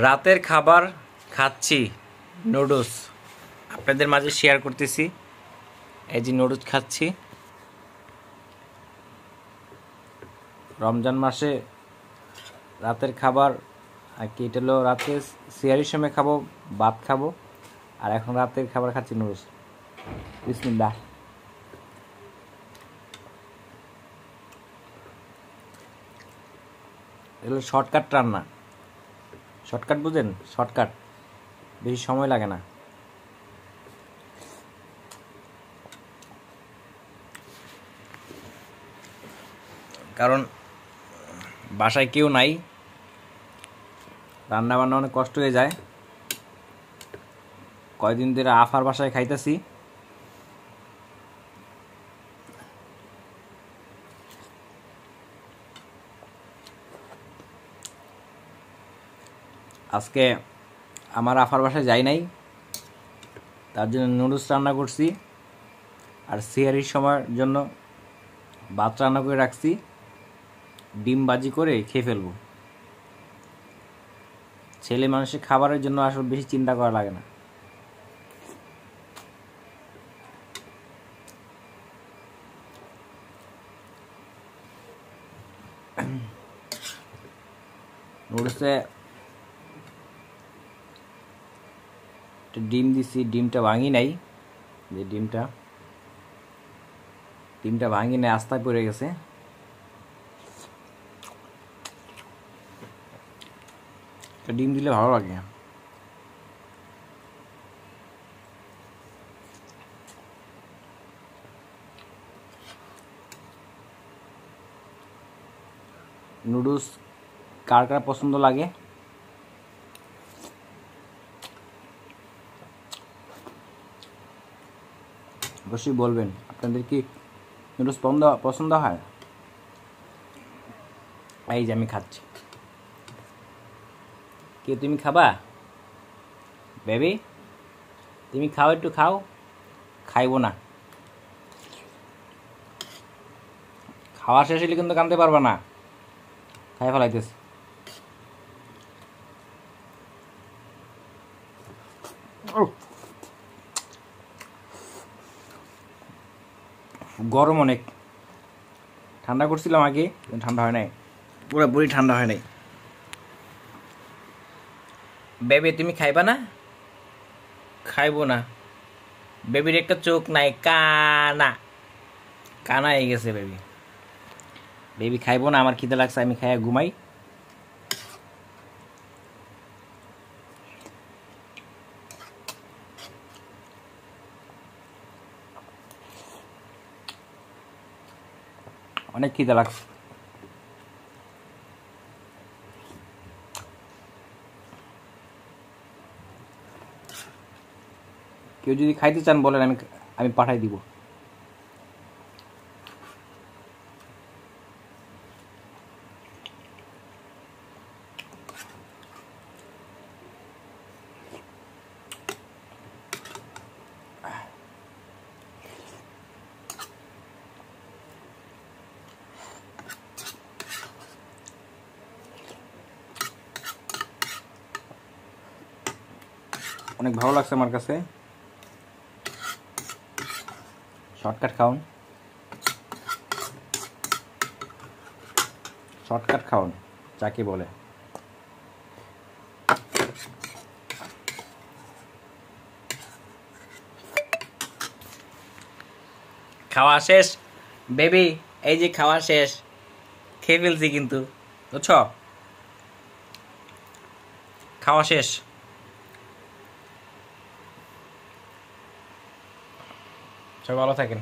রাতের খাবার খাচ্ছি নুডলস, আপনাদের মাঝে শেয়ার করতেছি। এই যে নুডলস খাচ্ছি, রমজান মাসে রাতের খাবার। আর কি এটা হলো রাতে সিয়ারির সময় খাবো, ভাত খাবো, আর এখন রাতের খাবার খাচ্ছি নুডলস। বিসমিল্লাহ। এগুলো শর্টকাট রান্না, শর্টকাট বুঝেন? শর্টকাট, বেশি সময় লাগে না। কারণ বাসায় কেউ নাই, রান্না বান্না অনেক কষ্ট হয়ে যায়। কয়দিন ধরে আফার বাসায় খাইতেছি। আজকে আমার আফার বাসায় যাই নাই, তার জন্য নুডলস রান্না করছি, আর সিয়ারির সময়ের জন্য ভাত রান্না করে রাখছি। ডিম ভাজি করে খেয়ে ফেলবো। ছেলে মানুষের খাবারের জন্য আসলে বেশি চিন্তা করা লাগে না। নুডলসে ডিম দিছি, ডিমটা ভাঙি নাই, যে ডিমটা ভাঙি নাই, আস্তায় পড়ে গেছে। ডিম দিলে ভালো লাগে। নুডলস কার কার পছন্দ লাগে অবশ্যই বলবেন। আপনাদের কি নুডলস পছন্দ হয়? এই যে আমি খাচ্ছি। কে তুমি খাবা? বেবি তুমি খাও, একটু খাও। খাইবো না, খাওয়া শেষ হলে কিন্তু কানতে পারবা না। খাই ফেলাইতেছে। গরম অনেক, ঠান্ডা করছিলাম আগে, ঠান্ডা হয় নাই, পুরোপুরি ঠান্ডা হয় নাই। বেবি তুমি খাইবা না? খাইবো না। বেবির একটা চোখ নাই, কানা কানা হয়ে গেছে বেবি। বেবি খাইবো না, আমার খিদে লাগছে, আমি খাইয়া ঘুমাই। অনেক খিদে লাগছে। কেউ যদি খাইতে চান বলেন, আমি পাঠাই দিব। অনেক ভালো লাগছে আমার কাছে। শর্টকাট খাওন, শর্টকাট খাওন যাকে বলে। খাওয়া শেষ বেবি, এই যে খাওয়া শেষ, খেয়ে ফেলছি কিন্তু, বুঝছ? খাওয়া শেষ। সবাই ভালো থাকেন।